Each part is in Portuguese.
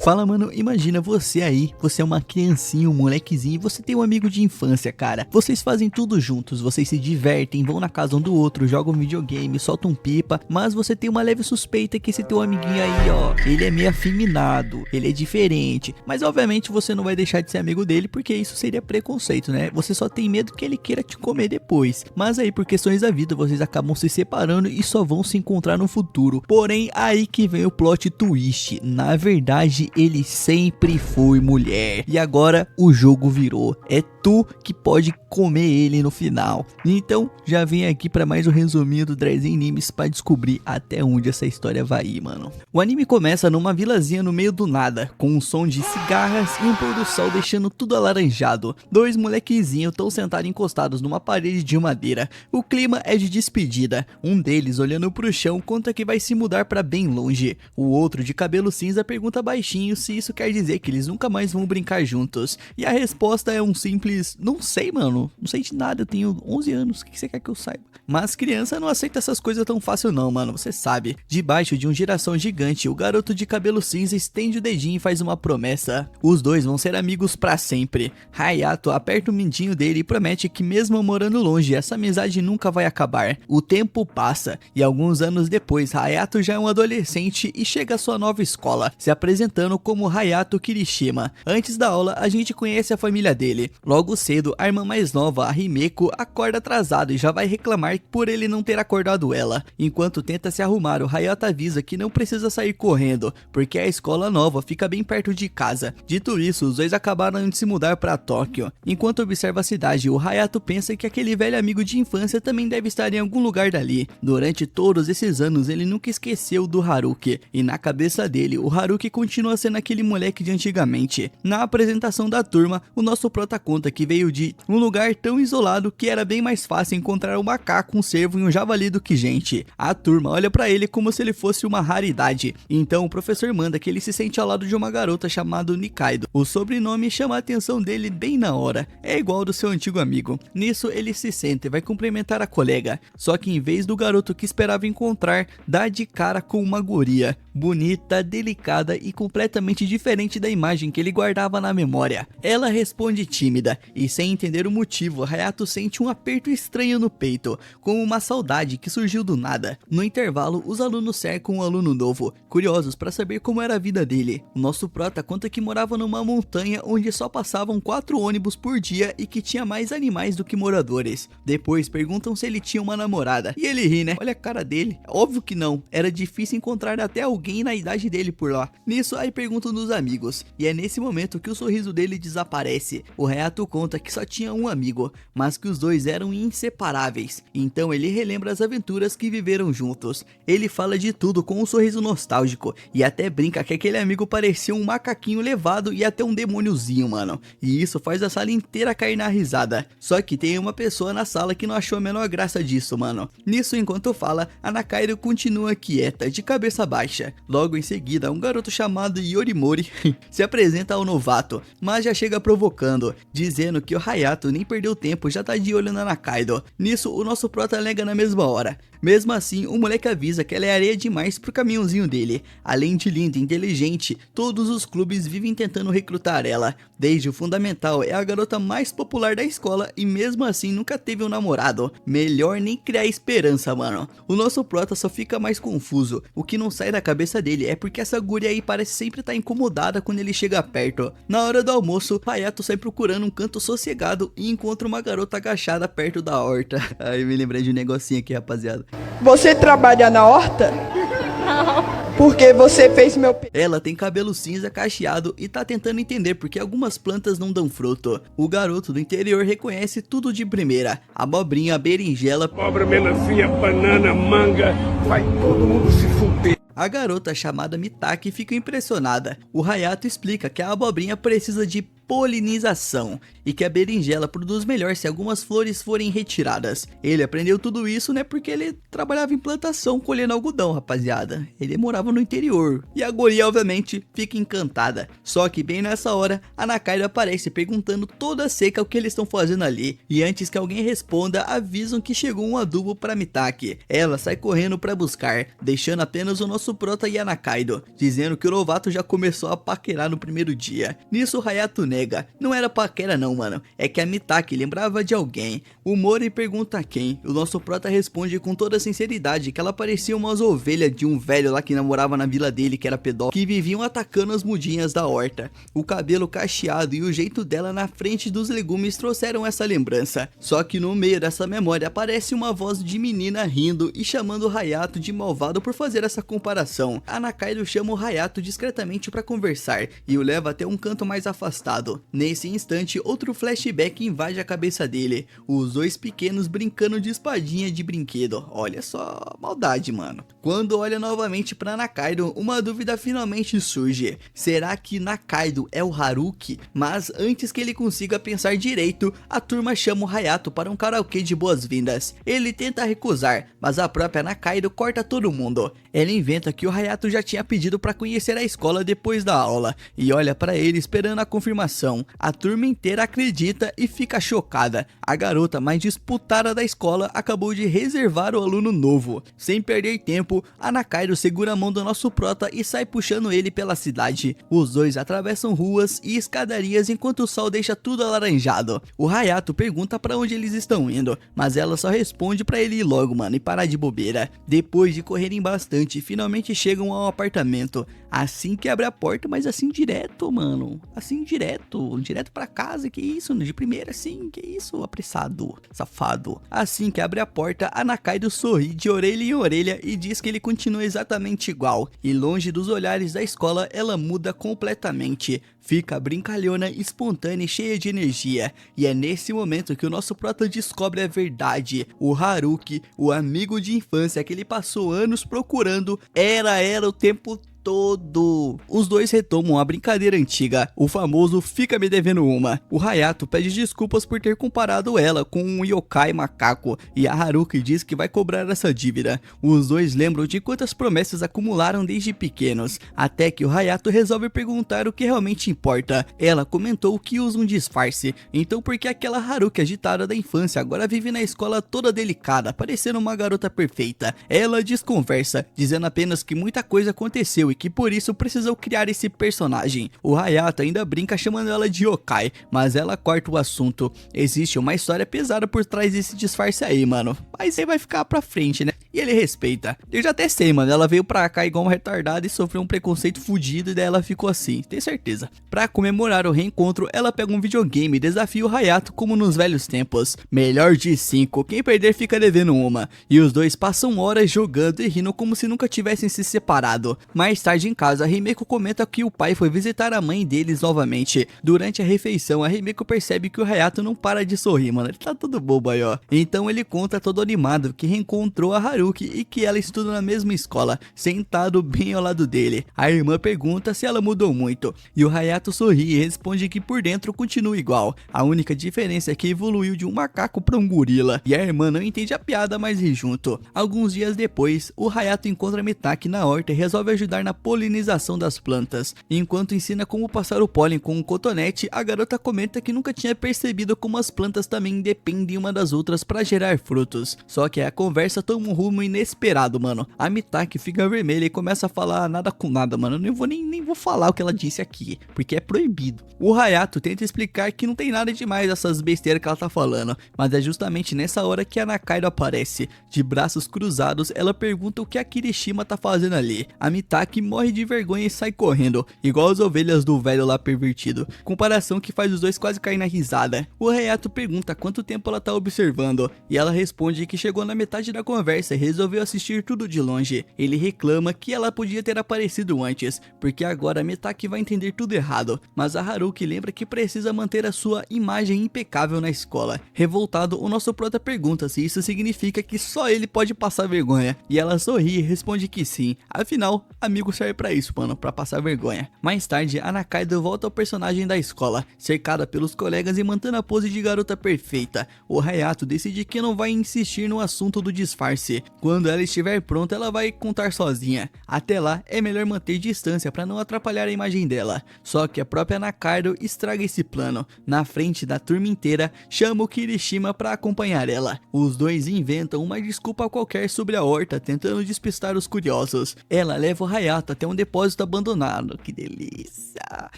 Fala, mano, imagina você aí, você é uma criancinha, um molequezinho e você tem um amigo de infância, cara. Vocês fazem tudo juntos, vocês se divertem, vão na casa um do outro, jogam videogame, soltam pipa, mas você tem uma leve suspeita que esse teu amiguinho aí, ó, ele é meio afeminado, ele é diferente. Mas obviamente você não vai deixar de ser amigo dele porque isso seria preconceito, né? Você só tem medo que ele queira te comer depois. Mas aí por questões da vida vocês acabam se separando e só vão se encontrar no futuro. Porém, aí que vem o plot twist. Na verdade, ele sempre foi mulher. E agora o jogo virou. É tu que pode comer ele no final. Então já vem aqui para mais um resuminho do Drazen Animes para descobrir até onde essa história vai ir, mano. O anime começa numa vilazinha no meio do nada, com um som de cigarras e um pôr do sol deixando tudo alaranjado. Dois molequezinhos estão sentados encostados numa parede de madeira. O clima é de despedida. Um deles, olhando pro chão, conta que vai se mudar para bem longe. O outro, de cabelo cinza, pergunta baixinho se isso quer dizer que eles nunca mais vão brincar juntos. E a resposta é um simples: não sei, mano, não sei de nada, eu tenho 11 anos, o que você quer que eu saiba? Mas criança não aceita essas coisas tão fácil não, mano, você sabe. Debaixo de um girassol gigante, o garoto de cabelo cinza estende o dedinho e faz uma promessa. Os dois vão ser amigos pra sempre. Hayato aperta o mindinho dele e promete que mesmo morando longe, essa amizade nunca vai acabar. O tempo passa, e alguns anos depois, Hayato já é um adolescente e chega à sua nova escola, se apresentando como Hayato Kirishima. Antes da aula, a gente conhece a família dele. Logo cedo, a irmã mais nova, a Himeko, acorda atrasado e já vai reclamar por ele não ter acordado ela. Enquanto tenta se arrumar, o Hayato avisa que não precisa sair correndo, porque a escola nova fica bem perto de casa. Dito isso, os dois acabaram de se mudar para Tóquio. Enquanto observa a cidade, o Hayato pensa que aquele velho amigo de infância também deve estar em algum lugar dali. Durante todos esses anos, ele nunca esqueceu do Haruki, e na cabeça dele, o Haruki continua sendo aquele moleque de antigamente. Na apresentação da turma, o nosso prota conta que veio de um lugar tão isolado que era bem mais fácil encontrar um macaco, um cervo e um javali do que gente. A turma olha pra ele como se ele fosse uma raridade. Então o professor manda que ele se sente ao lado de uma garota chamada Nikaido. O sobrenome chama a atenção dele bem na hora, é igual ao do seu antigo amigo. Nisso ele se senta e vai cumprimentar a colega, só que em vez do garoto que esperava encontrar, dá de cara com uma guria, bonita, delicada e completamente diferente da imagem que ele guardava na memória. Ela responde tímida, e sem entender o motivo, Hayato sente um aperto estranho no peito, como uma saudade que surgiu do nada. No intervalo, os alunos cercam um aluno novo, curiosos para saber como era a vida dele. O nosso prota conta que morava numa montanha onde só passavam 4 ônibus por dia e que tinha mais animais do que moradores. Depois perguntam se ele tinha uma namorada, e ele ri, né? Olha a cara dele. Óbvio que não, era difícil encontrar até alguém na idade dele por lá. Nisso, aí perguntam dos amigos, e é nesse momento que o sorriso dele desaparece. O Hayato conta que só tinha um amigo, mas que os dois eram inseparáveis. Então ele relembra as aventuras que viveram juntos. Ele fala de tudo com um sorriso nostálgico, e até brinca que aquele amigo parecia um macaquinho levado e até um demôniozinho, mano. E isso faz a sala inteira cair na risada. Só que tem uma pessoa na sala que não achou a menor graça disso, mano. Nisso, enquanto fala, a Nakaido continua quieta, de cabeça baixa. Logo em seguida, um garoto chamado Yorimori se apresenta ao novato, mas já chega provocando, dizendo que o Hayato nem perdeu tempo, já tá de olho na Nakaido. Nisso, o nosso prota alega na mesma hora. Mesmo assim, o moleque avisa que ela é areia demais pro caminhãozinho dele. Além de linda e inteligente, todos os clubes vivem tentando recrutar ela. Desde o fundamental, é a garota mais popular da escola e mesmo assim nunca teve um namorado. Melhor nem criar esperança, mano. O nosso prota só fica mais confuso. O que não sai da cabeça dele é porque essa guria aí parece sempre estar incomodada quando ele chega perto. Na hora do almoço, Hayato sai procurando um canto sossegado e encontra uma garota agachada perto da horta. Aí me lembrei de um negocinho aqui, rapaziada. Você trabalha na horta? Não. Porque você fez meu... Ela tem cabelo cinza cacheado e tá tentando entender porque algumas plantas não dão fruto. O garoto do interior reconhece tudo de primeira: abobrinha, berinjela, Abóbora, melancia, banana, manga, vai todo mundo se fuder. A garota chamada Mitaki fica impressionada. O Hayato explica que a abobrinha precisa de polinização e que a berinjela produz melhor se algumas flores forem retiradas. Ele aprendeu tudo isso, né, porque ele trabalhava em plantação colhendo algodão, rapaziada. Ele morava no interior. E a guria, obviamente, fica encantada. Só que bem nessa hora, a Nakaido aparece perguntando toda seca o que eles estão fazendo ali. E antes que alguém responda, avisam que chegou um adubo para Mitaki. Ela sai correndo para buscar, deixando apenas o nosso prota e a Nakaido, dizendo que o novato já começou a paquerar no primeiro dia. Nisso o Hayato nega. Não era paquera não, mano. É que a Mitaki lembrava de alguém. O Mori pergunta quem. O nosso prota responde com toda sinceridade que ela parecia umas ovelhas de um velho lá que namorava na vila dele, que era pedófilo, que viviam atacando as mudinhas da horta. O cabelo cacheado e o jeito dela na frente dos legumes trouxeram essa lembrança. Só que no meio dessa memória aparece uma voz de menina rindo e chamando o Hayato de malvado por fazer essa comparação. A Nakaido chama o Hayato discretamente para conversar e o leva até um canto mais afastado. Nesse instante, outro flashback invade a cabeça dele. Os dois pequenos brincando de espadinha de brinquedo. Olha só, maldade, mano. Quando olha novamente para Nakaido, uma dúvida finalmente surge. Será que Nakaido é o Haruki? Mas antes que ele consiga pensar direito, a turma chama o Hayato para um karaokê de boas-vindas. Ele tenta recusar, mas a própria Nakaido corta todo mundo. Ela inventa que o Hayato já tinha pedido para conhecer a escola depois da aula e olha para ele esperando a confirmação. A turma inteira acredita e fica chocada. A garota mais disputada da escola acabou de reservar o aluno novo. Sem perder tempo, a Nakaido segura a mão do nosso prota e sai puxando ele pela cidade. Os dois atravessam ruas e escadarias enquanto o sol deixa tudo alaranjado. O Hayato pergunta para onde eles estão indo, mas ela só responde para ele ir logo, mano, e parar de bobeira. Depois de correrem bastante, finalmente chegam ao apartamento. Assim que abre a porta, mas assim direto, mano. Assim direto pra casa, que isso, de primeira assim, que isso, apressado, safado. Assim que abre a porta, a Nakaido sorri de orelha em orelha e diz que ele continua exatamente igual. E longe dos olhares da escola, ela muda completamente. Fica brincalhona, espontânea e cheia de energia. E é nesse momento que o nosso prota descobre a verdade. O Haruki, o amigo de infância que ele passou anos procurando, era o tempo todo. Os dois retomam a brincadeira antiga, o famoso fica me devendo uma. O Hayato pede desculpas por ter comparado ela com um yokai macaco e a Haruki diz que vai cobrar essa dívida. Os dois lembram de quantas promessas acumularam desde pequenos, até que o Hayato resolve perguntar o que realmente importa. Ela comentou que usa um disfarce, então por que aquela Haruki agitada da infância agora vive na escola toda delicada, parecendo uma garota perfeita? Ela desconversa, dizendo apenas que muita coisa aconteceu e que por isso precisou criar esse personagem. O Hayato ainda brinca chamando ela de yokai, mas ela corta o assunto. Existe uma história pesada por trás desse disfarce aí, mano, mas aí vai ficar pra frente, né? E ele respeita. Eu já até sei, mano, ela veio pra cá igual uma retardada e sofreu um preconceito fudido e daí ela ficou assim, tenho certeza. Pra comemorar o reencontro, ela pega um videogame e desafia o Hayato como nos velhos tempos. Melhor de 5, quem perder fica devendo uma. E os dois passam horas jogando e rindo como se nunca tivessem se separado. Mais tarde em casa, a Himeko comenta que o pai foi visitar a mãe deles novamente. Durante a refeição, a Himeko percebe que o Hayato não para de sorrir, mano, ele tá todo bobo aí, ó. Então ele conta todo animado que reencontrou a Haruki e que ela estuda na mesma escola, sentado bem ao lado dele. A irmã pergunta se ela mudou muito, e o Hayato sorri e responde que por dentro continua igual. A única diferença é que evoluiu de um macaco para um gorila, e a irmã não entende a piada, mas ri junto. Alguns dias depois, o Hayato encontra Mitaki na horta e resolve ajudar na polinização das plantas. Enquanto ensina como passar o pólen com um cotonete, a garota comenta que nunca tinha percebido como as plantas também dependem uma das outras para gerar frutos. Só que a conversa toma um rumo inesperado, mano. A Mitaki fica vermelha e começa a falar nada com nada, mano. Eu nem vou falar o que ela disse aqui, porque é proibido. O Hayato tenta explicar que não tem nada demais essas besteiras que ela tá falando, mas é justamente nessa hora que a Nakaido aparece. De braços cruzados, ela pergunta o que a Kirishima tá fazendo ali. A Mitaki morre de vergonha e sai correndo, igual as ovelhas do velho lá pervertido. Comparação que faz os dois quase cair na risada. O Hayato pergunta quanto tempo ela tá observando, e ela responde que chegou na metade da conversa e resolveu assistir tudo de longe. Ele reclama que ela podia ter aparecido antes, porque agora a Mitaki vai entender tudo errado, mas a Haruki lembra que precisa manter a sua imagem impecável na escola. Revoltado, o nosso prota pergunta se isso significa que só ele pode passar vergonha, e ela sorri e responde que sim, afinal, amigo amigo serve pra isso, mano, pra passar vergonha. Mais tarde, a Nakaido volta ao personagem da escola, cercada pelos colegas e mantendo a pose de garota perfeita. O Hayato decide que não vai insistir no assunto do disfarce. Quando ela estiver pronta, ela vai contar sozinha. Até lá, é melhor manter distância pra não atrapalhar a imagem dela. Só que a própria Nakaido estraga esse plano. Na frente da turma inteira, chama o Kirishima pra acompanhar ela. Os dois inventam uma desculpa qualquer sobre a horta, tentando despistar os curiosos. Ela leva o Hayato até um depósito abandonado, que delícia,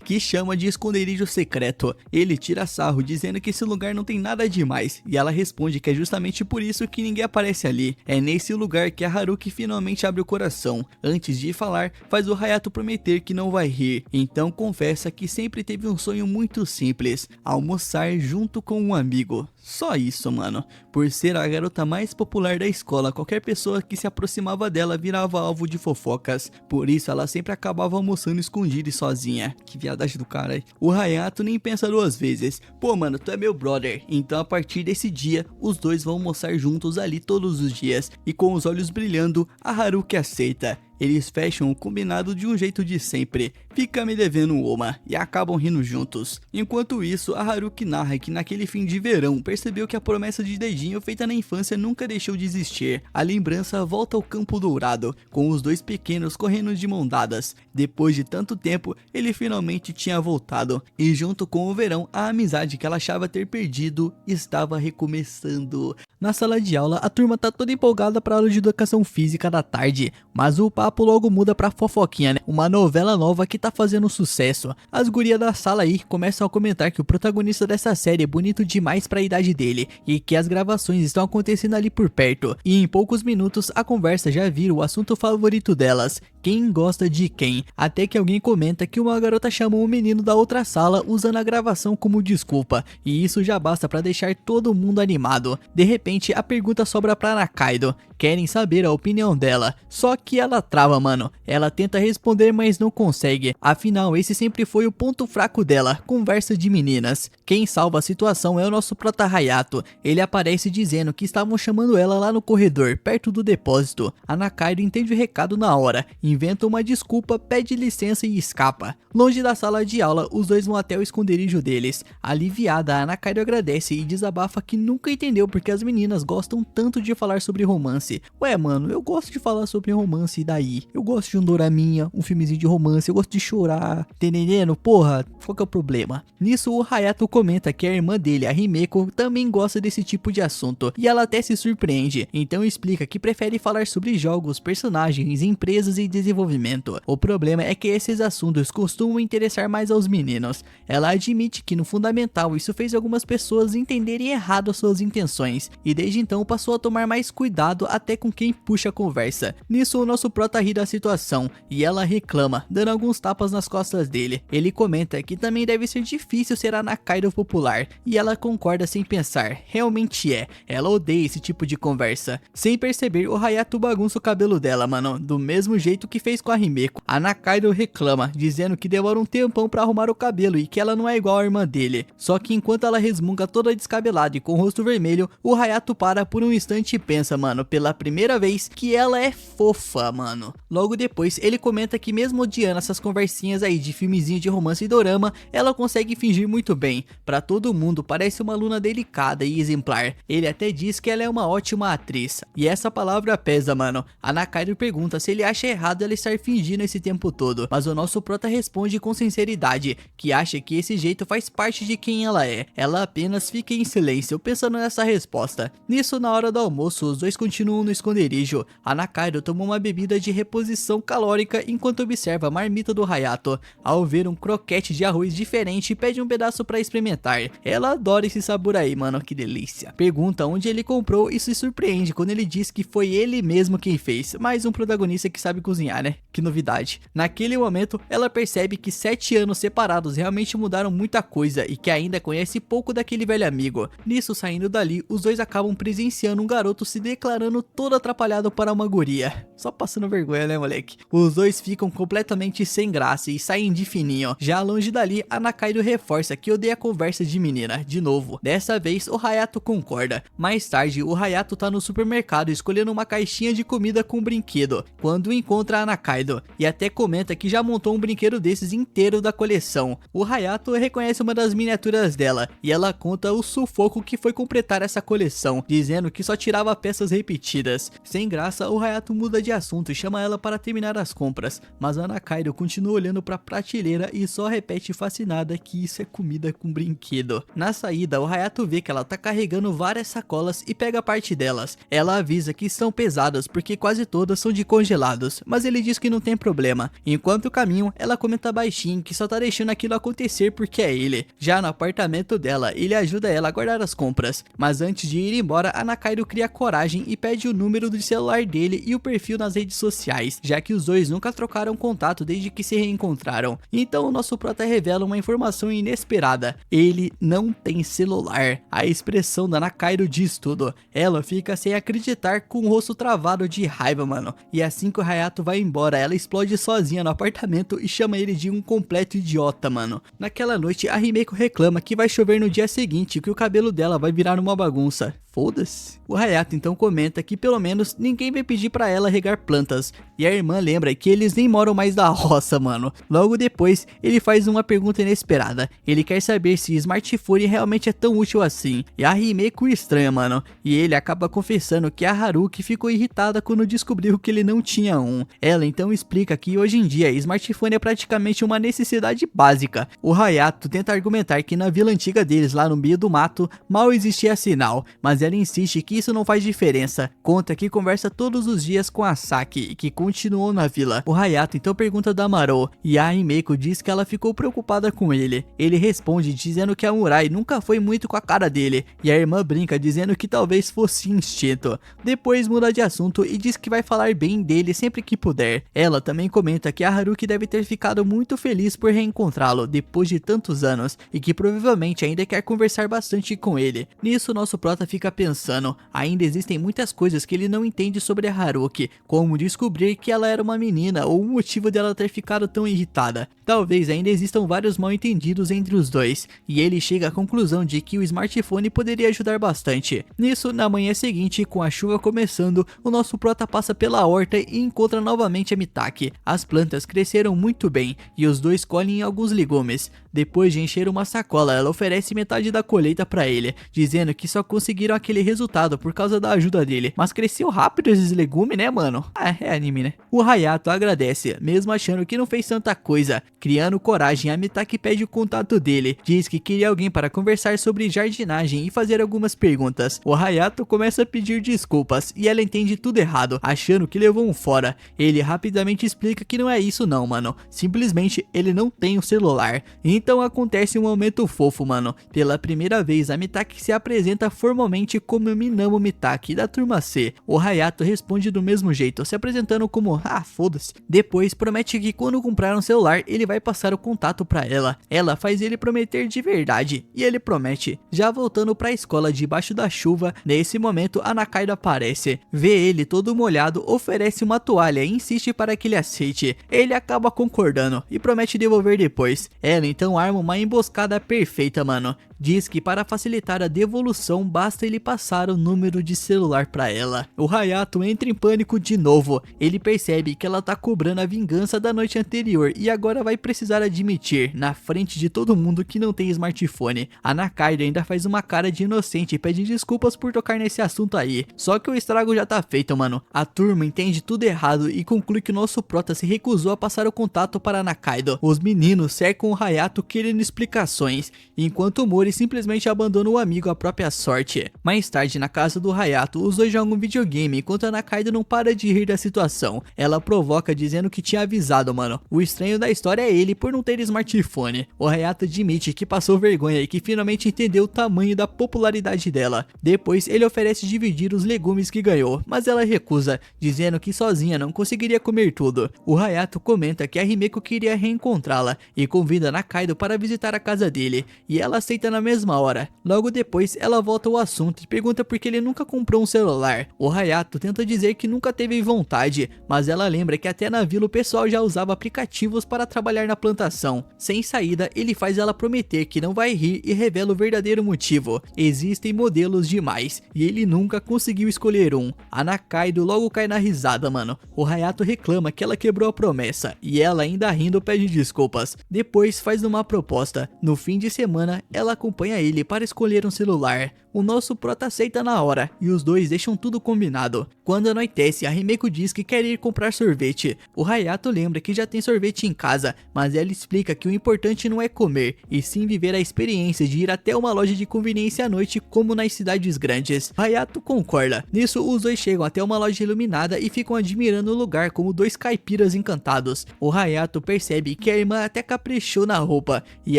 que chama de esconderijo secreto. Ele tira sarro dizendo que esse lugar não tem nada demais, e ela responde que é justamente por isso que ninguém aparece ali. É nesse lugar que a Haruki finalmente abre o coração. Antes de falar, faz o Hayato prometer que não vai rir, então confessa que sempre teve um sonho muito simples: almoçar junto com um amigo. Só isso, mano. Por ser a garota mais popular da escola, qualquer pessoa que se aproximava dela virava alvo de fofocas. Por isso ela sempre acabava almoçando escondida e sozinha. Que viadagem do cara aí. O Hayato nem pensa duas vezes. Pô, mano, tu é meu brother. Então a partir desse dia, os dois vão almoçar juntos ali todos os dias. E com os olhos brilhando, a Haruki aceita. Eles fecham o combinado de um jeito de sempre, fica me devendo uma, e acabam rindo juntos. Enquanto isso, a Haruki narra que naquele fim de verão percebeu que a promessa de dedinho feita na infância nunca deixou de existir. A lembrança volta ao Campo Dourado, com os dois pequenos correndo de mão dadas. Depois de tanto tempo, ele finalmente tinha voltado, e junto com o verão, a amizade que ela achava ter perdido estava recomeçando. Na sala de aula, a turma tá toda empolgada para a aula de educação física da tarde, mas o papo logo muda pra fofoquinha, né? Uma novela nova que tá fazendo sucesso. As gurias da sala aí começam a comentar que o protagonista dessa série é bonito demais pra idade dele, e que as gravações estão acontecendo ali por perto. E em poucos minutos a conversa já vira o assunto favorito delas: quem gosta de quem. Até que alguém comenta que uma garota chamou um menino da outra sala usando a gravação como desculpa, e isso já basta pra deixar todo mundo animado. De repente a pergunta sobra pra Nakaido, querem saber a opinião dela, só que ela trava, mano. Ela tenta responder, mas não consegue. Afinal, esse sempre foi o ponto fraco dela: conversa de meninas. Quem salva a situação é o nosso prota Hayato. Ele aparece dizendo que estavam chamando ela lá no corredor, perto do depósito. A Nakaido entende o recado na hora, inventa uma desculpa, pede licença e escapa. Longe da sala de aula, os dois vão até o esconderijo deles. Aliviada, a Nakaido agradece e desabafa que nunca entendeu porque as meninas gostam tanto de falar sobre romance. Ué, mano, eu gosto de falar sobre romance, e daí? Eu gosto de um doraminha, um filmezinho de romance, eu gosto de chorar, entendendo? Porra, qual que é o problema? Nisso, o Hayato comenta que a irmã dele, a Himeko, também gosta desse tipo de assunto, e ela até se surpreende. Então explica que prefere falar sobre jogos, personagens, empresas e desenvolvimento. O problema é que esses assuntos costumam interessar mais aos meninos. Ela admite que no fundamental isso fez algumas pessoas entenderem errado as suas intenções, e desde então passou a tomar mais cuidado até com quem puxa a conversa. Nisso, o nosso prota ri da situação, e ela reclama, dando alguns tapas nas costas dele. Ele comenta que também deve ser difícil ser a Nakaido popular, e ela concorda sem pensar, realmente é, ela odeia esse tipo de conversa. Sem perceber, o Hayato bagunça o cabelo dela, mano, do mesmo jeito que fez com a Himeko. A Nakaido reclama, dizendo que demora um tempão pra arrumar o cabelo e que ela não é igual à irmã dele. Só que enquanto ela resmunga toda descabelada e com o rosto vermelho, o Hayato para por um instante e pensa, mano, pela primeira vez, que ela é fofa, mano. Logo depois, ele comenta que mesmo odiando essas conversinhas aí de filmezinho de romance e dorama, ela consegue fingir muito bem. Pra todo mundo, parece uma aluna delicada e exemplar. Ele até diz que ela é uma ótima atriz. E essa palavra pesa, mano. A Nakaido pergunta se ele acha errado ela estar fingindo esse tempo todo, mas o nosso prota responde com sinceridade, que acha que esse jeito faz parte de quem ela é. Ela apenas fica em silêncio, pensando nessa resposta. Nisso, na hora do almoço, os dois continuam no esconderijo. A Nakaido toma uma bebida de reposição calórica enquanto observa a marmita do Hayato. Ao ver um croquete de arroz diferente, pede um pedaço pra experimentar. Ela adora esse sabor aí, mano, que delícia. Pergunta onde ele comprou e se surpreende quando ele diz que foi ele mesmo quem fez. Mais um protagonista que sabe cozinhar, né? Que novidade. Naquele momento, ela percebe que 7 anos separados realmente mudaram muita coisa e que ainda conhece pouco daquele velho amigo. Nisso, saindo dali, os dois acabam presenciando um garoto se declarando olhando todo atrapalhado para uma guria. Só passando vergonha, né, moleque? Os dois ficam completamente sem graça e saem de fininho. Já longe dali, a Nakaido reforça que odeia a conversa de menina, de novo. Dessa vez, o Hayato concorda. Mais tarde, o Hayato tá no supermercado escolhendo uma caixinha de comida com um brinquedo, quando encontra a Nakaido, e até comenta que já montou um brinquedo desses inteiro da coleção. O Hayato reconhece uma das miniaturas dela, e ela conta o sufoco que foi completar essa coleção, dizendo que só tirava peças repetidas. Sem graça, o Hayato muda de assunto e chama ela para terminar as compras, mas a Nakaido continua olhando para a prateleira e só repete fascinada que isso é comida com brinquedo. Na saída, o Hayato vê que ela tá carregando várias sacolas e pega parte delas. Ela avisa que são pesadas porque quase todas são de congelados, mas ele diz que não tem problema. Enquanto caminham, ela comenta baixinho que só tá deixando aquilo acontecer porque é ele. Já no apartamento dela, ele ajuda ela a guardar as compras, mas antes de ir embora, a Nakaido cria coragem e pede o número do celular dele e o perfil nas redes sociais, já que os dois nunca trocaram contato desde que se reencontraram. Então o nosso prota revela uma informação inesperada: ele não tem celular. A expressão da Nakaido diz tudo. Ela fica sem acreditar, com o rosto travado de raiva, mano. E assim que o Hayato vai embora, ela explode sozinha no apartamento e chama ele de um completo idiota, mano. Naquela noite, a Himeko reclama que vai chover no dia seguinte e que o cabelo dela vai virar uma bagunça. Foda-se. O Hayato então comenta que pelo menos ninguém vai pedir pra ela regar plantas, e a irmã lembra que eles nem moram mais na roça, mano. Logo depois, ele faz uma pergunta inesperada. Ele quer saber se smartphone realmente é tão útil assim, e a Himeko estranha, mano, e ele acaba confessando que a Haruki ficou irritada quando descobriu que ele não tinha um. Ela então explica que hoje em dia smartphone é praticamente uma necessidade básica. O Hayato tenta argumentar que na vila antiga deles, lá no meio do mato, mal existia sinal, mas ela insiste que isso não faz diferença. Conta que conversa todos os dias com a Saki e que continuou na vila. O Hayato então pergunta da Marou, e a Himeko diz que ela ficou preocupada com ele. Ele responde dizendo que a Murai nunca foi muito com a cara dele, e a irmã brinca dizendo que talvez fosse instinto. Depois muda de assunto e diz que vai falar bem dele sempre que puder. Ela também comenta que a Haruki deve ter ficado muito feliz por reencontrá-lo depois de tantos anos, e que provavelmente ainda quer conversar bastante com ele. Nisso nosso prota fica pensando, ainda existem muitas coisas que ele não entende sobre a Haruki, como descobrir que ela era uma menina ou o motivo dela ter ficado tão irritada. Talvez ainda existam vários mal entendidos entre os dois, e ele chega à conclusão de que o smartphone poderia ajudar bastante. Nisso, na manhã seguinte, com a chuva começando, o nosso prota passa pela horta e encontra novamente a Mitaki. As plantas cresceram muito bem, e os dois colhem alguns legumes. Depois de encher uma sacola, ela oferece metade da colheita pra ele, dizendo que só conseguiram aquele resultado por causa da ajuda dele. Mas cresceu rápido esses legumes, né, mano? Ah, é anime, né? O Hayato agradece, mesmo achando que não fez tanta coisa. Criando coragem, a Mitaki pede o contato dele. Diz que queria alguém para conversar sobre jardinagem e fazer algumas perguntas. O Hayato começa a pedir desculpas, e ela entende tudo errado, achando que levou um fora. Ele rapidamente explica que não é isso não, mano. Simplesmente ele não tem um celular. Então acontece um momento fofo, mano. Pela primeira vez, a Mitaki se apresenta formalmente como Minamo Mitaki, da turma C. O Hayato responde do mesmo jeito, se apresentando como foda-se. Depois promete que quando comprar um celular, ele vai passar o contato pra ela. Ela faz ele prometer de verdade, e ele promete. Já voltando pra escola debaixo da chuva, nesse momento a Nakaido aparece. Vê ele todo molhado, oferece uma toalha e insiste para que ele aceite. Ele acaba concordando e promete devolver depois. Ela então arma uma emboscada perfeita, mano. Diz que para facilitar a devolução basta ele passar o número de celular pra ela. O Hayato entra em pânico de novo. Ele percebe que ela tá cobrando a vingança da noite anterior e agora vai precisar admitir, na frente de todo mundo, que não tem smartphone. A Nakaido ainda faz uma cara de inocente e pede desculpas por tocar nesse assunto aí. Só que o estrago já tá feito, mano. A turma entende tudo errado e conclui que o nosso prota se recusou a passar o contato para a Nakaido. Os meninos cercam o Hayato querendo explicações, enquanto o Mori simplesmente abandona o amigo à própria sorte. Mais tarde, na casa do Hayato, os dois jogam videogame enquanto a Nakaido não para de rir da situação. Ela provoca dizendo que tinha avisado, mano. O estranho da história é ele por não ter smartphone. O Hayato admite que passou vergonha e que finalmente entendeu o tamanho da popularidade dela. Depois, ele oferece dividir os legumes que ganhou, mas ela recusa, dizendo que sozinha não conseguiria comer tudo. O Hayato comenta que a Himeko queria reencontrá-la e convida a Nakaido para visitar a casa dele, e ela aceita na mesma hora. Logo depois, ela volta ao assunto e pergunta por que ele nunca comprou um celular. O Hayato tenta dizer que nunca teve vontade, mas ela lembra que até na vila o pessoal já usava aplicativos para trabalhar na plantação. Sem saída, ele faz ela prometer que não vai rir e revela o verdadeiro motivo. Existem modelos demais, e ele nunca conseguiu escolher um. A Nakaido logo cai na risada, mano. O Hayato reclama que ela quebrou a promessa, e ela ainda rindo pede desculpas. Depois faz uma proposta. No fim de semana, ela acompanha ele para escolher um celular. O nosso prota aceita na hora, e os dois deixam tudo combinado. Quando anoitece, a Himeko diz que quer ir comprar sorvete. O Hayato lembra que já tem sorvete em casa, mas ela explica que o importante não é comer, e sim viver a experiência de ir até uma loja de conveniência à noite como nas cidades grandes. Hayato concorda. Nisso, os dois chegam até uma loja iluminada e ficam admirando o lugar como dois caipiras encantados. O Hayato percebe que a irmã até caprichou na roupa, e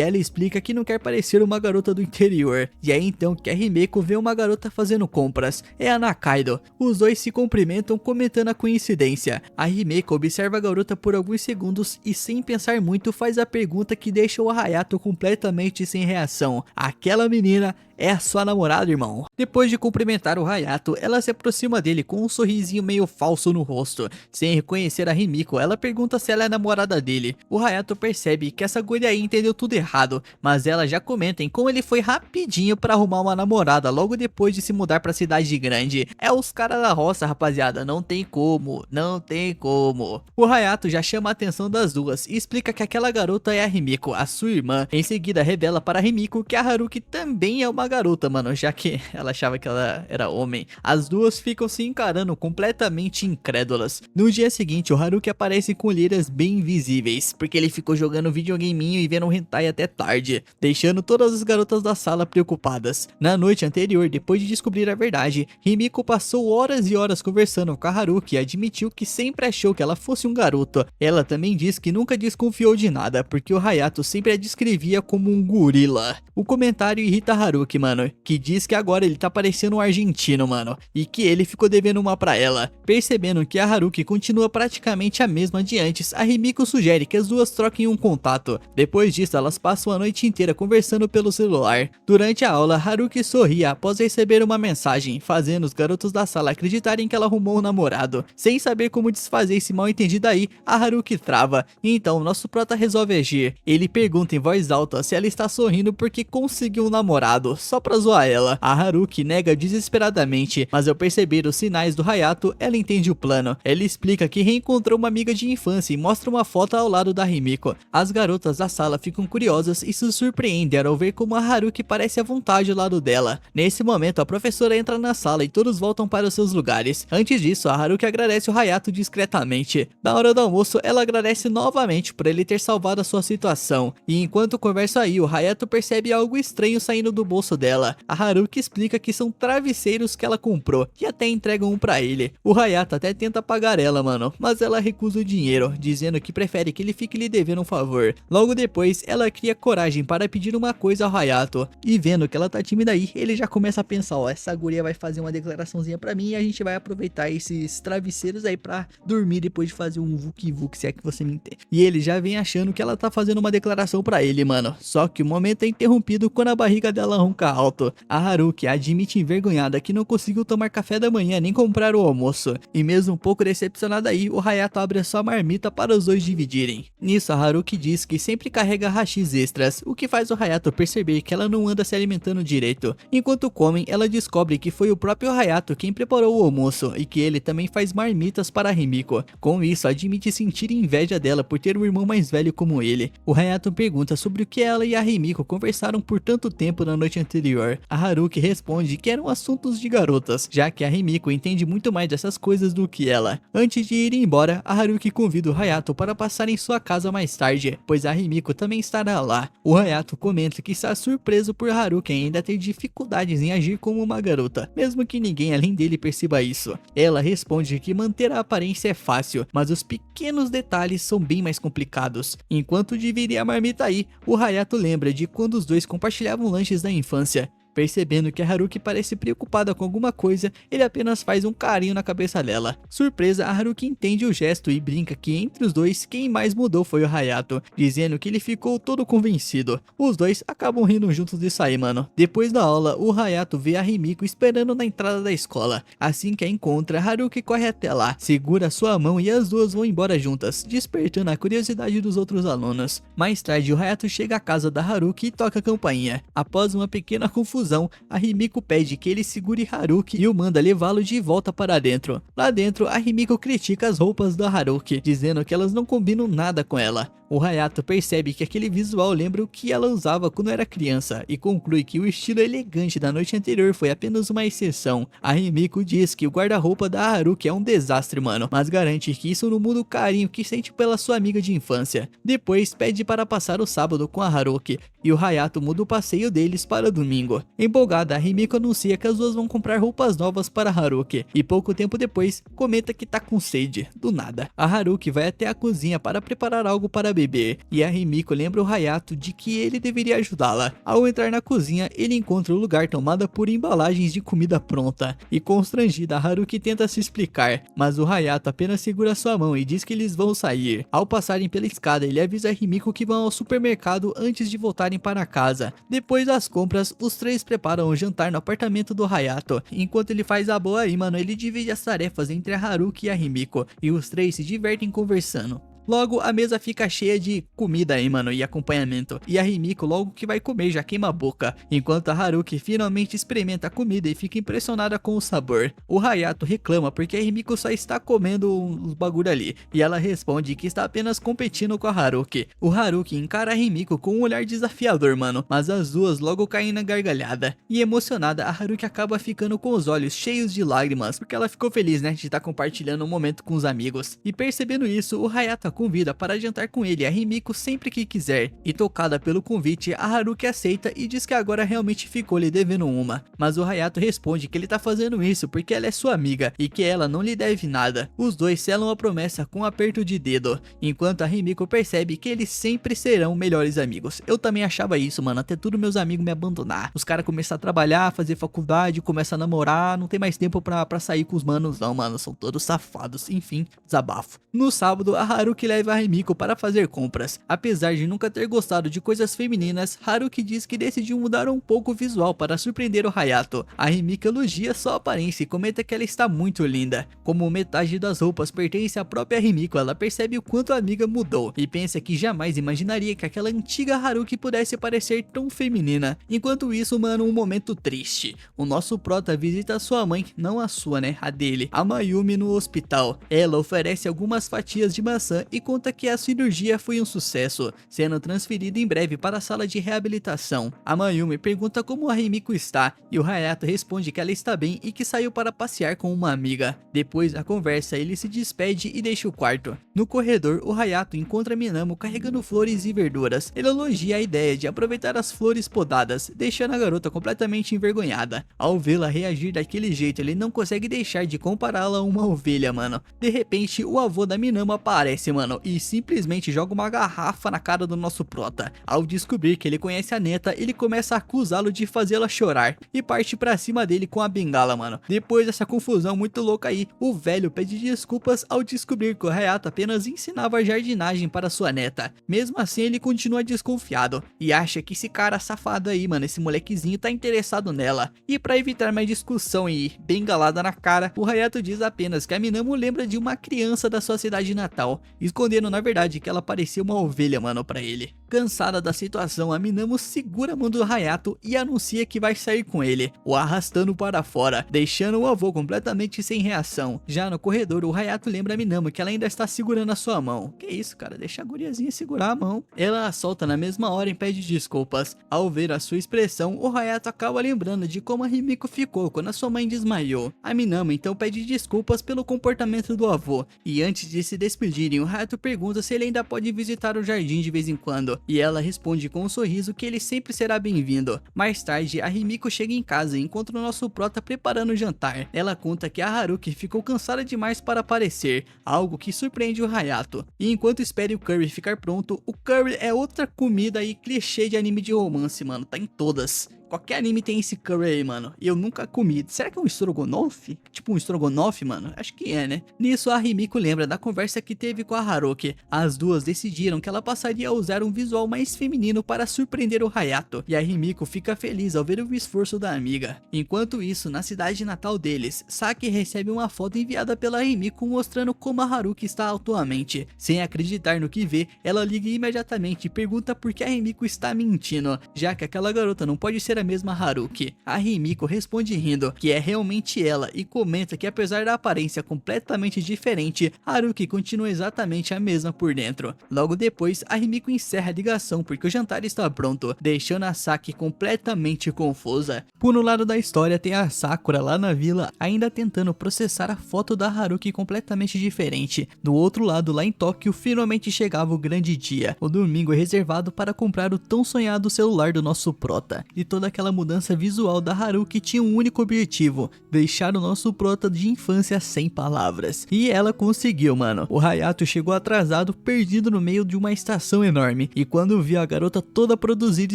ela explica que não quer parecer uma garota do interior. E é então que a Himeko vê uma garota fazendo compras. É a Nakaido. Os dois se cumprimentam comentando a coincidência. A Himeko observa a garota por alguns segundos e sem pensar muito faz a pergunta que deixa o Hayato completamente sem reação. Aquela menina é a sua namorada, irmão? Depois de cumprimentar o Hayato, ela se aproxima dele com um sorrisinho meio falso no rosto. Sem reconhecer a Himeko, ela pergunta se ela é a namorada dele. O Hayato percebe que essa guria aí entendeu tudo errado, mas ela já comenta em como ele foi rapidinho pra arrumar uma namorada logo depois de se mudar pra cidade grande. É os caras da roça, rapaziada, não tem como, não tem como. O Hayato já chama a atenção das duas e explica que aquela garota é a Himeko, a sua irmã. Em seguida revela para a Himeko que a Haruki também é uma garota, mano, já que ela achava que ela era homem. As duas ficam se encarando completamente incrédulas. No dia seguinte, o Haruki aparece com olheiras bem visíveis, porque ele ficou jogando videogameinho e vendo um hentai até tarde, deixando todas as garotas da sala preocupadas. Na noite anterior, depois de descobrir a verdade, Himeko passou horas e horas conversando com a Haruki e admitiu que sempre achou que ela fosse um garoto. Ela também diz que nunca desconfiou de nada, porque o Hayato sempre a descrevia como um gorila. O comentário irrita a Haruki, mano, que diz que agora ele tá parecendo um argentino, mano, e que ele ficou devendo uma pra ela. Percebendo que a Haruki continua praticamente a mesma de antes, a Himeko sugere que as duas troquem um contato. Depois disso, elas passam a noite inteira conversando pelo celular. Durante a aula, Haruki sorri após receber uma mensagem, fazendo os garotos da sala acreditarem que ela arrumou um namorado. Sem saber como desfazer esse mal entendido aí, a Haruki trava. Então, nosso prota resolve agir. Ele pergunta em voz alta se ela está sorrindo porque conseguiu um namorado, só pra zoar ela. A Haruki nega desesperadamente, mas ao perceber os sinais do Hayato, ela entende o plano. Ela explica que reencontrou uma amiga de infância e mostra uma foto ao lado da Himeko. As garotas da sala ficam curiosas e se surpreendem ao ver como a Haruki parece à vontade ao lado dela. Nesse momento, a professora entra na sala e todos voltam para os seus lugares. Antes disso, a Haruki agradece o Hayato discretamente. Na hora do almoço, ela agradece novamente por ele ter salvado a sua situação. E enquanto conversa aí, o Hayato percebe algo estranho saindo do bolso dela. A Haruki explica que são travesseiros que ela comprou e até entregam um pra ele. O Hayato até tenta pagar ela, mano, mas ela recusa o dinheiro, dizendo que prefere que ele fique lhe devendo um favor. Logo depois, ela cria coragem para pedir uma coisa ao Hayato. E vendo que ela tá tímida aí, ele já começa a pensar, ó, essa guria vai fazer uma declaraçãozinha pra mim e a gente vai aproveitar esses travesseiros aí pra dormir depois de fazer um vuki-vuki, se é que você me entende. E ele já vem achando que ela tá fazendo uma declaração pra ele, mano. Só que o momento é interrompido quando a barriga dela ronca alto. A Haruki admite envergonhada que não conseguiu tomar café da manhã nem comprar o almoço. E mesmo um pouco decepcionada aí, o Hayato abre a sua marmita para os dois dividirem. Nisso, a Haruki diz que sempre carrega hashis extras, o que faz o Hayato perceber que ela não anda se alimentando direito. Enquanto comem, ela descobre que foi o próprio Hayato quem preparou o almoço e que ele também faz marmitas para a Himeko. Com isso, admite sentir inveja dela por ter um irmão mais velho como ele. O Hayato pergunta sobre o que ela e a Himeko conversaram por tanto tempo na noite anterior. A Haruki responde que eram assuntos de garotas, já que a Himeko entende muito mais dessas coisas do que ela. Antes de ir embora, a Haruki convida o Hayato para passar em sua casa mais tarde, pois a Himeko também estará lá. O Hayato comenta que está surpreso por Haruki ainda ter dificuldades em agir como uma garota, mesmo que ninguém além dele perceba isso. Ela responde que manter a aparência é fácil, mas os pequenos detalhes são bem mais complicados. Enquanto dividia a marmita aí, o Hayato lembra de quando os dois compartilhavam lanches da infância. Percebendo que a Haruki parece preocupada com alguma coisa, ele apenas faz um carinho na cabeça dela. Surpresa, a Haruki entende o gesto e brinca que entre os dois, quem mais mudou foi o Hayato, dizendo que ele ficou todo convencido. Os dois acabam rindo juntos de sair, mano. Depois da aula, o Hayato vê a Himiko esperando na entrada da escola. Assim que a encontra, Haruki corre até lá, segura sua mão e as duas vão embora juntas, despertando a curiosidade dos outros alunos. Mais tarde, o Hayato chega à casa da Haruki e toca a campainha. Após uma pequena confusão, a Himiko pede que ele segure Haruki e o manda levá-lo de volta para dentro. Lá dentro, a Himiko critica as roupas da Haruki, dizendo que elas não combinam nada com ela. O Hayato percebe que aquele visual lembra o que ela usava quando era criança e conclui que o estilo elegante da noite anterior foi apenas uma exceção. A Himiko diz que o guarda-roupa da Haruki é um desastre, mano, mas garante que isso não muda o carinho que sente pela sua amiga de infância. Depois pede para passar o sábado com a Haruki e o Hayato muda o passeio deles para domingo. Empolgada, a Himiko anuncia que as duas vão comprar roupas novas para Haruki e pouco tempo depois comenta que tá com sede, do nada. A Haruki vai até a cozinha para preparar algo para beber e a Himiko lembra o Hayato de que ele deveria ajudá-la. Ao entrar na cozinha, ele encontra o lugar tomado por embalagens de comida pronta e constrangida, a Haruki tenta se explicar, mas o Hayato apenas segura sua mão e diz que eles vão sair. Ao passarem pela escada, ele avisa a Himiko que vão ao supermercado antes de voltarem para casa. Depois das compras, os três preparam o jantar no apartamento do Hayato. Enquanto ele faz a boa aí, mano, ele divide as tarefas entre a Haruki e a Himiko e os três se divertem conversando. Logo, a mesa fica cheia de comida aí, mano, e acompanhamento. E a Himiko logo que vai comer já queima a boca, enquanto a Haruki finalmente experimenta a comida e fica impressionada com o sabor. O Hayato reclama porque a Himiko só está comendo uns bagulho ali, e ela responde que está apenas competindo com a Haruki. O Haruki encara a Himiko com um olhar desafiador, mano, mas as duas logo caem na gargalhada. E emocionada, a Haruki acaba ficando com os olhos cheios de lágrimas, porque ela ficou feliz, né, de estar compartilhando um momento com os amigos. E percebendo isso, o Hayato convida para jantar com ele a Himiko sempre que quiser, e tocada pelo convite, a Haruki aceita e diz que agora realmente ficou lhe devendo uma, mas o Hayato responde que ele tá fazendo isso porque ela é sua amiga e que ela não lhe deve nada. Os dois selam a promessa com um aperto de dedo, enquanto a Himiko percebe que eles sempre serão melhores amigos. Eu também achava isso, mano, até tudo meus amigos me abandonar, os caras começam a trabalhar, fazer faculdade, começam a namorar, não tem mais tempo pra sair com os manos não, mano, são todos safados, enfim, desabafo. No sábado, a Haruki leva a Himiko para fazer compras. Apesar de nunca ter gostado de coisas femininas, Haruki diz que decidiu mudar um pouco o visual para surpreender o Hayato. A Himiko elogia sua aparência e comenta que ela está muito linda. Como metade das roupas pertence à própria Himiko, ela percebe o quanto a amiga mudou e pensa que jamais imaginaria que aquela antiga Haruki pudesse parecer tão feminina. Enquanto isso, mano, um momento triste. O nosso prota visita sua mãe, não a sua, né, a dele, a Mayumi, no hospital. Ela oferece algumas fatias de maçã e conta que a cirurgia foi um sucesso, sendo transferida em breve para a sala de reabilitação. A Mayumi pergunta como a Himiko está e o Hayato responde que ela está bem e que saiu para passear com uma amiga. Depois da conversa, ele se despede e deixa o quarto. No corredor, o Hayato encontra Minamo carregando flores e verduras. Ele elogia a ideia de aproveitar as flores podadas, deixando a garota completamente envergonhada. Ao vê-la reagir daquele jeito, ele não consegue deixar de compará-la a uma ovelha, mano. De repente, o avô da Minamo aparece, mano, e simplesmente joga uma garrafa na cara do nosso prota. Ao descobrir que ele conhece a neta, ele começa a acusá-lo de fazê-la chorar e parte pra cima dele com a bengala, mano. Depois dessa confusão muito louca aí, o velho pede desculpas ao descobrir que o Hayato apenas ensinava jardinagem para sua neta. Mesmo assim, ele continua desconfiado e acha que esse cara safado aí, mano, esse molequezinho tá interessado nela. E pra evitar mais discussão e bengalada na cara, o Hayato diz apenas que a Minamo lembra de uma criança da sua cidade natal, escondendo na verdade que ela parecia uma ovelha, mano, pra ele. Cansada da situação, a Minamo segura a mão do Hayato e anuncia que vai sair com ele, o arrastando para fora, deixando o avô completamente sem reação. Já no corredor, o Hayato lembra a Minamo que ela ainda está segurando a sua mão. Que isso, cara, deixa a guriazinha segurar a mão. Ela a solta na mesma hora e pede desculpas. Ao ver a sua expressão, o Hayato acaba lembrando de como a Himiko ficou quando a sua mãe desmaiou. A Minamo então pede desculpas pelo comportamento do avô, e antes de se despedirem, o Hayato pergunta se ele ainda pode visitar o jardim de vez em quando, e ela responde com um sorriso que ele sempre será bem-vindo. Mais tarde, a Himiko chega em casa e encontra o nosso prota preparando o jantar. Ela conta que a Haruki ficou cansada demais para aparecer, algo que surpreende o Hayato. E enquanto espera o curry ficar pronto, o curry é outra comida aí clichê de anime de romance, mano, tá em todas. Qualquer anime tem esse curry aí, mano. E eu nunca comi. Será que é um estrogonofe? Tipo um estrogonofe, mano? Acho que é, né? Nisso, a Himiko lembra da conversa que teve com a Haruki. As duas decidiram que ela passaria a usar um visual mais feminino para surpreender o Hayato. E a Himiko fica feliz ao ver o esforço da amiga. Enquanto isso, na cidade natal deles, Saki recebe uma foto enviada pela Himiko mostrando como a Haruki está atualmente. Sem acreditar no que vê, ela liga imediatamente e pergunta por que a Himiko está mentindo, já que aquela garota não pode ser a mesma Haruki. A Himiko responde rindo que é realmente ela e comenta que apesar da aparência completamente diferente, Haruki continua exatamente a mesma por dentro. Logo depois, a Himiko encerra a ligação porque o jantar está pronto, deixando a Saki completamente confusa. Por um lado da história tem a Sakura lá na vila ainda tentando processar a foto da Haruki completamente diferente. Do outro lado, lá em Tóquio, finalmente chegava o grande dia. O domingo é reservado para comprar o tão sonhado celular do nosso prota. E toda aquela mudança visual da Haruki tinha um único objetivo: deixar o nosso prota de infância sem palavras. E ela conseguiu, mano. O Hayato chegou atrasado, perdido no meio de uma estação enorme. E quando viu a garota toda produzida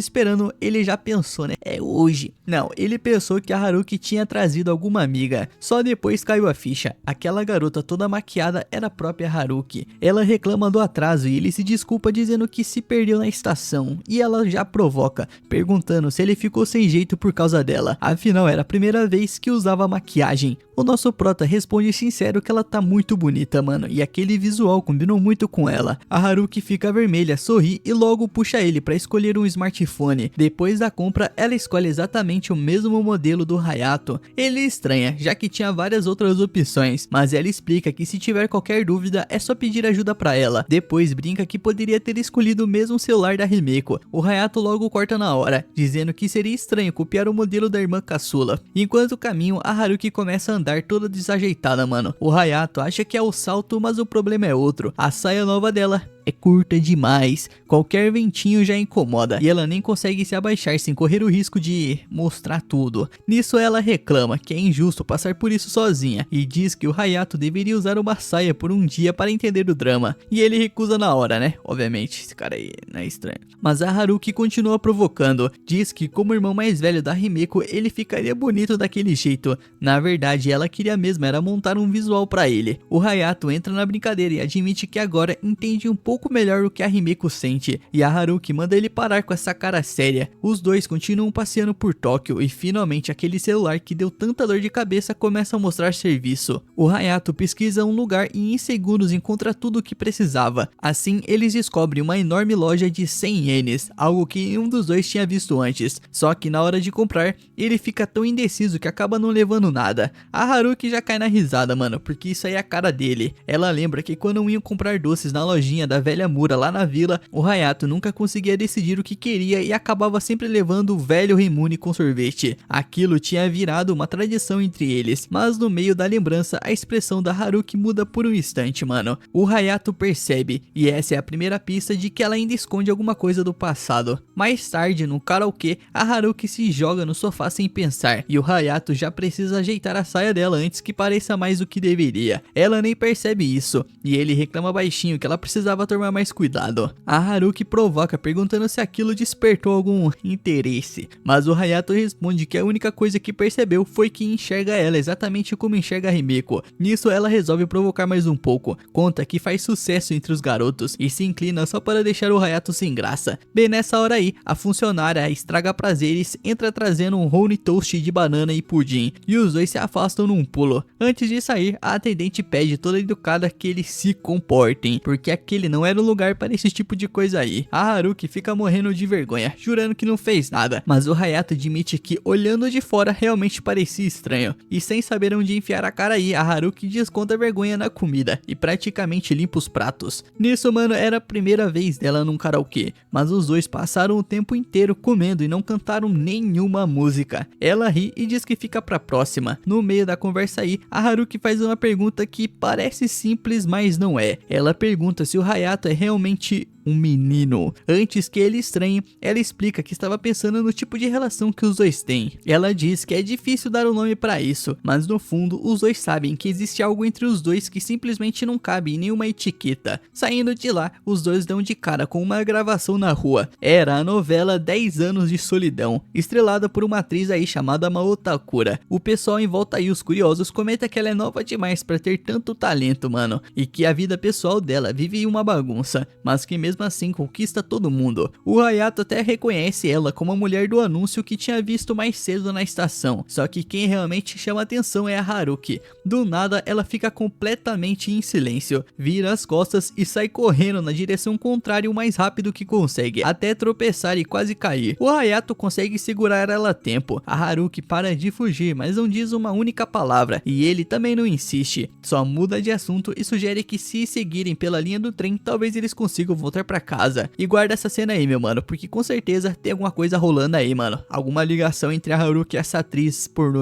esperando, ele já pensou, né? É hoje. Não, ele pensou que a Haruki tinha trazido alguma amiga. Só depois caiu a ficha. Aquela garota toda maquiada era a própria Haruki. Ela reclama do atraso e ele se desculpa dizendo que se perdeu na estação. E ela já provoca, perguntando se ele ficou sem jeito por causa dela. Afinal, era a primeira vez que usava maquiagem. O nosso prota responde sincero que ela tá muito bonita, mano, e aquele visual combinou muito com ela. A Haruki fica vermelha, sorri e logo puxa ele pra escolher um smartphone. Depois da compra, ela escolhe exatamente o mesmo modelo do Hayato. Ele estranha, já que tinha várias outras opções, mas ela explica que se tiver qualquer dúvida é só pedir ajuda pra ela. Depois brinca que poderia ter escolhido o mesmo celular da Himiko. O Hayato logo corta na hora, dizendo que seria estranho copiar o modelo da irmã caçula. Enquanto caminham, a Haruki começa a andar toda desajeitada, mano. O Hayato acha que é o salto, mas o problema é outro. A saia nova dela é curta demais, qualquer ventinho já incomoda e ela nem consegue se abaixar sem correr o risco de mostrar tudo. Nisso ela reclama que é injusto passar por isso sozinha e diz que o Hayato deveria usar uma saia por um dia para entender o drama, e ele recusa na hora, né? Obviamente, esse cara aí não é estranho. Mas a Haruki continua provocando, diz que como irmão mais velho da Himiko ele ficaria bonito daquele jeito. Na verdade ela queria mesmo era montar um visual pra ele. O Hayato entra na brincadeira e admite que agora entende um pouco melhor o que a Himiko sente, e a Haruki manda ele parar com essa cara séria. Os dois continuam passeando por Tóquio e finalmente aquele celular que deu tanta dor de cabeça começa a mostrar serviço. O Hayato pesquisa um lugar e em segundos encontra tudo o que precisava. Assim eles descobrem uma enorme loja de 100 ienes, algo que nenhum dos dois tinha visto antes. Só que na hora de comprar, ele fica tão indeciso que acaba não levando nada. A Haruki já cai na risada, mano, porque isso aí é a cara dele. Ela lembra que quando iam comprar doces na lojinha da velha Mura lá na vila, o Hayato nunca conseguia decidir o que queria e acabava sempre levando o velho Rimune com sorvete. Aquilo tinha virado uma tradição entre eles, mas no meio da lembrança a expressão da Haruki muda por um instante, mano. O Hayato percebe, e essa é a primeira pista de que ela ainda esconde alguma coisa do passado. Mais tarde, no karaokê, a Haruki se joga no sofá sem pensar, e o Hayato já precisa ajeitar a saia dela antes que pareça mais do que deveria. Ela nem percebe isso, e ele reclama baixinho que ela precisava tomar mais cuidado. A Haruki provoca perguntando se aquilo despertou algum interesse, mas o Hayato responde que a única coisa que percebeu foi que enxerga ela exatamente como enxerga a Himiko. Nisso ela resolve provocar mais um pouco, conta que faz sucesso entre os garotos e se inclina só para deixar o Hayato sem graça. Bem nessa hora aí, a funcionária estraga prazeres entra trazendo um honey toast de banana e pudim, e os dois se afastam num pulo. Antes de sair, a atendente pede toda educada que eles se comportem, porque aquele não era o lugar para esse tipo de coisa aí. A Haruki fica morrendo de vergonha, jurando que não fez nada, mas o Hayato admite que olhando de fora realmente parecia estranho, e sem saber onde enfiar a cara aí, a Haruki desconta a vergonha na comida e praticamente limpa os pratos. Nisso, mano, era a primeira vez dela num karaokê, mas os dois passaram o tempo inteiro comendo e não cantaram nenhuma música. Ela ri e diz que fica pra próxima. No meio da conversa aí, a Haruki faz uma pergunta que parece simples, mas não é. Ela pergunta se o Hayato é realmente um menino. Antes que ele estranhe, ela explica que estava pensando no tipo de relação que os dois têm. Ela diz que é difícil dar um nome pra isso, mas no fundo os dois sabem que existe algo entre os dois que simplesmente não cabe em nenhuma etiqueta. Saindo de lá, os dois dão de cara com uma gravação na rua. Era a novela 10 anos de solidão, estrelada por uma atriz aí chamada Mao Takura. O pessoal em volta aí, os curiosos, comenta que ela é nova demais pra ter tanto talento, mano, e que a vida pessoal dela vive uma bagunça, mas que mesmo assim conquista todo mundo. O Hayato até reconhece ela como a mulher do anúncio que tinha visto mais cedo na estação, só que quem realmente chama atenção é a Haruki. Do nada ela fica completamente em silêncio, vira as costas e sai correndo na direção contrária o mais rápido que consegue, até tropeçar e quase cair. O Hayato consegue segurar ela a tempo, a Haruki para de fugir, mas não diz uma única palavra, e ele também não insiste, só muda de assunto e sugere que se seguirem pela linha do trem, talvez eles consigam voltar pra casa. E guarda essa cena aí, meu mano, porque com certeza tem alguma coisa rolando aí, mano, alguma ligação entre a Haruki e essa atriz pornô.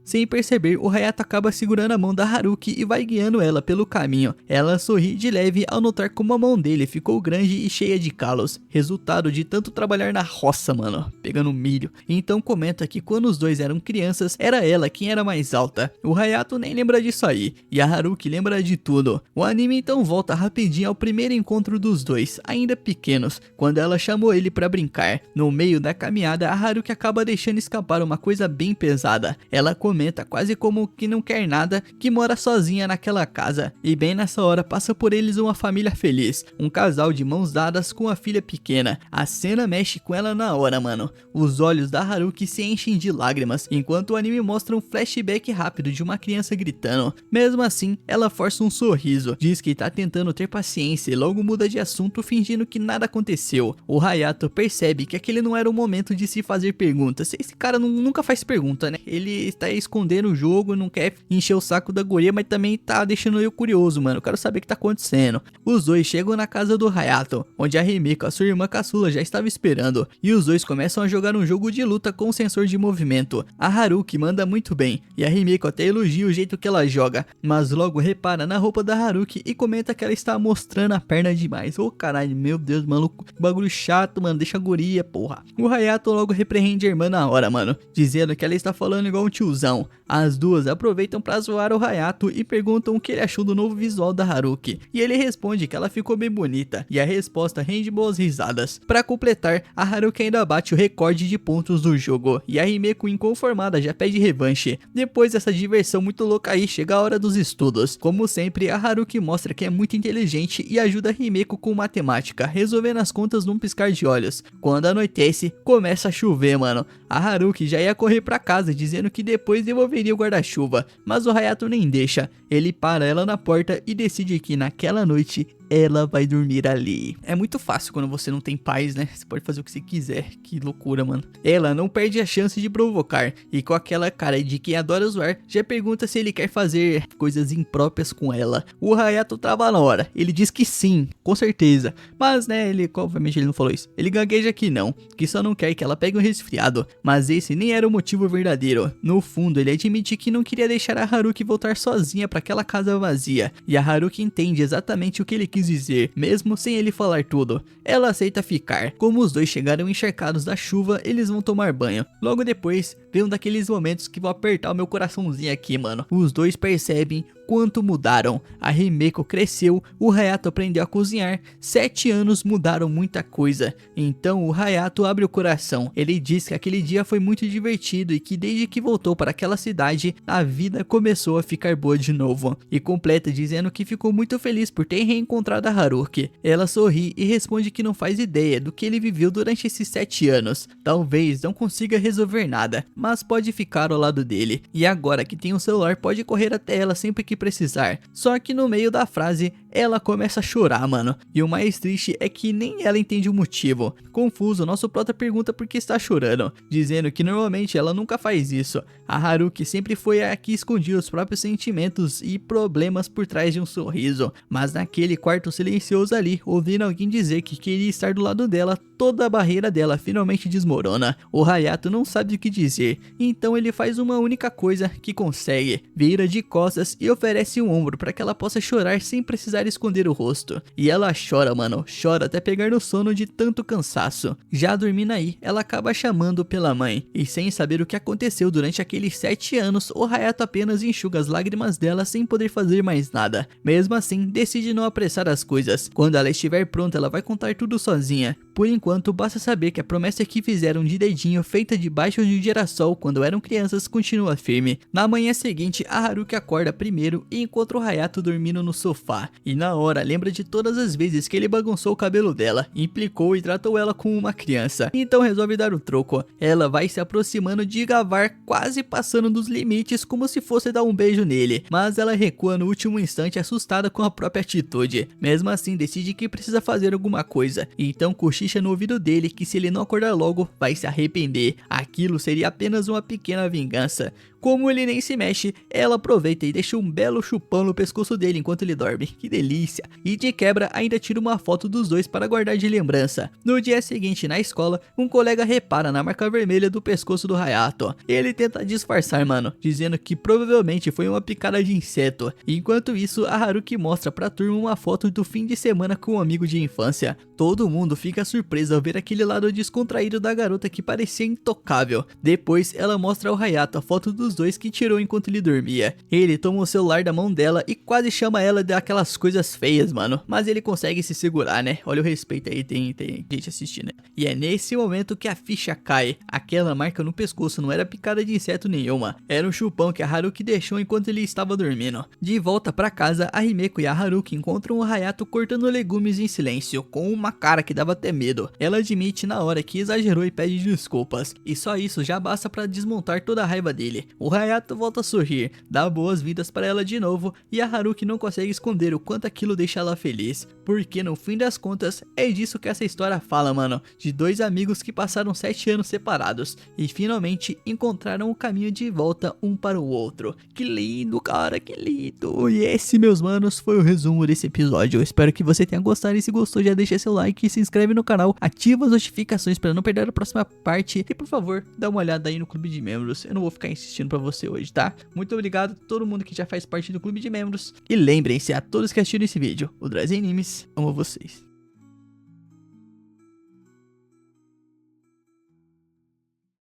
Sem perceber, o Hayato acaba segurando a mão da Haruki e vai guiando ela pelo caminho. Ela sorri de leve ao notar como a mão dele ficou grande e cheia de calos, resultado de tanto trabalhar na roça, mano, pegando milho. Então comenta que quando os dois eram crianças, era ela quem era mais alta. O Hayato nem lembra disso aí, e a Haruki lembra de tudo. O anime então volta rapidinho ao primeiro encontro dos dois, ainda pequenos, quando ela chamou ele pra brincar. No meio da caminhada, a Haruki acaba deixando escapar uma coisa bem pesada. Ela comenta quase como que não quer nada, que mora sozinha naquela casa, e bem nessa hora passa por eles uma família feliz, um casal de mãos dadas com a filha pequena. A cena mexe com ela na hora, mano. Os olhos da Haruki se enchem de lágrimas, enquanto o anime mostra um flashback rápido de uma criança gritando. Mesmo assim, ela força um sorriso, diz que tá tentando ter paciência e logo muda de assunto fingindo que nada aconteceu. O Hayato percebe que aquele não era o momento de se fazer perguntas. Esse cara nunca faz pergunta, né? Ele está escondendo o jogo, não quer encher o saco da guria, mas também tá deixando eu curioso, mano. Eu quero saber o que tá acontecendo. Os dois chegam na casa do Hayato, onde a Himeko, a sua irmã caçula, já estava esperando, e os dois começam a jogar um jogo de luta com sensor de movimento. A Haruki manda muito bem, e a Himeko até elogia o jeito que ela joga, mas logo repara na roupa da Haruki e comenta que ela está mostrando a perna demais. Ô caralho, meu Deus, maluco, bagulho chato, mano, deixa a guria, porra. O Hayato logo repreende a irmã na hora, mano, dizendo que ela está falando igual um tiozão. As duas aproveitam pra zoar o Hayato e perguntam o que ele achou do novo visual da Haruki, e ele responde que ela ficou bem bonita, e a resposta rende boas risadas. Pra completar, a Haruki ainda bate o recorde de pontos do jogo, e a Himeko, inconformada, já pede revanche. Depois dessa diversão muito louca aí, chega a hora dos estudos. Como sempre, a Haruki mostra que é muito inteligente e ajuda a Himeko com matemática, resolvendo as contas num piscar de olhos. Quando anoitece, começa a chover, mano. A Haruki já ia correr pra casa, dizendo que depois devolveria o guarda-chuva, mas o Hayato nem deixa. Ele para ela na porta e decide que naquela noite ela vai dormir ali. É muito fácil quando você não tem paz, né? Você pode fazer o que você quiser. Que loucura, mano. Ela não perde a chance de provocar, e com aquela cara de quem adora zoar, já pergunta se ele quer fazer coisas impróprias com ela. O Hayato trava na hora. Ele diz que sim, com certeza. Mas, né, obviamente ele não falou isso. Ele gagueja que não, que só não quer que ela pegue um resfriado. Mas esse nem era o motivo verdadeiro. No fundo, ele admite que não queria deixar a Haruki voltar sozinha para aquela casa vazia. E a Haruki entende exatamente o que ele quis dizer, mesmo sem ele falar tudo. Ela aceita ficar. Como os dois chegaram encharcados da chuva, eles vão tomar banho. Logo depois, vem um daqueles momentos que vão apertar o meu coraçãozinho aqui, mano. Os dois percebem quanto mudaram. A Himeko cresceu, o Hayato aprendeu a cozinhar. 7 anos mudaram muita coisa. Então o Hayato abre o coração. Ele diz que aquele dia foi muito divertido e que desde que voltou para aquela cidade, a vida começou a ficar boa de novo. E completa dizendo que ficou muito feliz por ter reencontrado a Haruki. Ela sorri e responde que não faz ideia do que ele viveu durante esses 7 anos. Talvez não consiga resolver nada, mas pode ficar ao lado dele. E agora que tem um celular, pode correr até ela sempre que precisar. Só que no meio da frase, ela começa a chorar, mano. E o mais triste é que nem ela entende o motivo. Confuso, nosso prota pergunta por que está chorando, dizendo que normalmente ela nunca faz isso. A Haruki sempre foi a que escondia os próprios sentimentos e problemas por trás de um sorriso. Mas naquele quarto silencioso ali, ouvindo alguém dizer que queria estar do lado dela, toda a barreira dela finalmente desmorona. O Hayato não sabe o que dizer, então ele faz uma única coisa que consegue. Vira de costas e oferece um ombro para que ela possa chorar sem precisar tentar esconder o rosto. E ela chora, mano, chora até pegar no sono de tanto cansaço. Já dormindo aí, ela acaba chamando pela mãe. E sem saber o que aconteceu durante aqueles 7 anos, o Hayato apenas enxuga as lágrimas dela sem poder fazer mais nada. Mesmo assim, decide não apressar as coisas. Quando ela estiver pronta, ela vai contar tudo sozinha. Por enquanto, basta saber que a promessa que fizeram de dedinho feita debaixo de um girassol quando eram crianças continua firme. Na manhã seguinte, a Haruki acorda primeiro e encontra o Hayato dormindo no sofá. E na hora lembra de todas as vezes que ele bagunçou o cabelo dela, implicou e tratou ela como uma criança. Então resolve dar o troco. Ela vai se aproximando de Gavar, quase passando dos limites como se fosse dar um beijo nele. Mas ela recua no último instante, assustada com a própria atitude. Mesmo assim, decide que precisa fazer alguma coisa. Então cochicha no ouvido dele que se ele não acordar logo, vai se arrepender. Aquilo seria apenas uma pequena vingança. Como ele nem se mexe, ela aproveita e deixa um belo chupão no pescoço dele enquanto ele dorme. Que delícia! E de quebra ainda tira uma foto dos dois para guardar de lembrança. No dia seguinte na escola, um colega repara na marca vermelha do pescoço do Hayato. Ele tenta disfarçar, mano, dizendo que provavelmente foi uma picada de inseto. Enquanto isso, a Haruki mostra pra turma uma foto do fim de semana com um amigo de infância. Todo mundo fica surpreso ao ver aquele lado descontraído da garota que parecia intocável. Depois, ela mostra ao Hayato a foto dos dois que tirou enquanto ele dormia. Ele toma o celular da mão dela e quase chama ela de aquelas coisas feias, mano. Mas ele consegue se segurar, né? Olha o respeito aí, tem gente assistindo, né? E é nesse momento que a ficha cai. Aquela marca no pescoço não era picada de inseto nenhuma. Era um chupão que a Haruki deixou enquanto ele estava dormindo. De volta pra casa, a Himeko e a Haruki encontram o Hayato cortando legumes em silêncio, com uma cara que dava até medo. Ela admite na hora que exagerou e pede desculpas. E só isso já basta pra desmontar toda a raiva dele. O Hayato volta a sorrir, dá boas-vindas para ela de novo e a Haruki não consegue esconder o quanto aquilo deixa ela feliz. Porque no fim das contas, é disso que essa história fala, mano. De dois amigos que passaram 7 anos separados e finalmente encontraram o caminho de volta um para o outro. Que lindo, cara, que lindo. E esse, meus manos, foi o resumo desse episódio. Eu espero que você tenha gostado e se gostou já deixa seu like, se inscreve no canal, ativa as notificações para não perder a próxima parte e por favor, dá uma olhada aí no clube de membros. Eu não vou ficar insistindo pra você hoje, tá? Muito obrigado a todo mundo que já faz parte do clube de membros. E lembrem-se, a todos que assistiram esse vídeo, o Drazen Animes ama vocês.